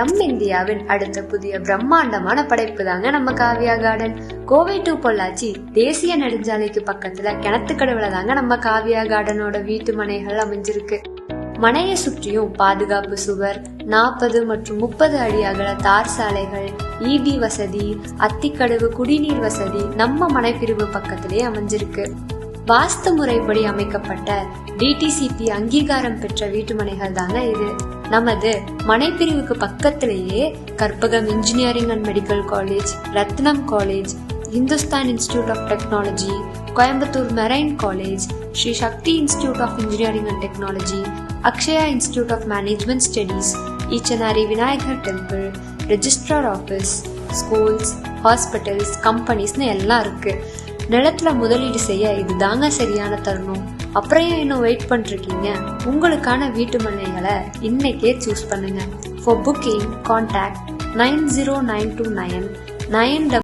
இந்தியாவின் அடுத்த புதிய பிரம்மாண்டமான படைப்பு தாங்க நம்ம காவியா கார்டன். கோவை டு பொள்ளாச்சி தேசிய நெடுஞ்சாலைக்கு பக்கத்துல கிணத்துக்கடவுல தாங்க நம்ம காவியா கார்டனோட வீட்டு மனைகள் அமைஞ்சிருக்கு. மனையை சுற்றியும் பாதுகாப்பு சுவர், 40 மற்றும் 30 அடி அகல தார் சாலைகள், ஈபி வசதி, அத்திக்கடவு குடிநீர் வசதி நம்ம மனைப்பிரிவு பக்கத்திலே அமைஞ்சிருக்கு. வாஸ்து முறைப்படி அமைக்கப்பட்ட டிடிசிபி அங்கீகாரம் பெற்ற வீட்டுமனைகள் தாங்க இது. நமது மனைப்பிரிவுக்கு பக்கத்திலேயே Karpagam engineering and medical college, Rathnam college, Hindustan institute of technology, Coimbatore marine college, Sri Sakthi institute of engineering and technology, Akshaya institute of management studies, Eachanari Vinayagar temple, registrar office, schools, hospitals, கம்பெனிஸ்னு எல்லாம் இருக்கு. நிலத்துல முதலீடு செய்ய இதுதாங்க சரியான தருணம். அப்புறம் ஏன் இன்னும் வெயிட் பண்ணிருக்கீங்க? உங்களுக்கான வீட்டு மனைகளை இன்னைக்கே சூஸ் பண்ணுங்க. For booking, contact 90929 9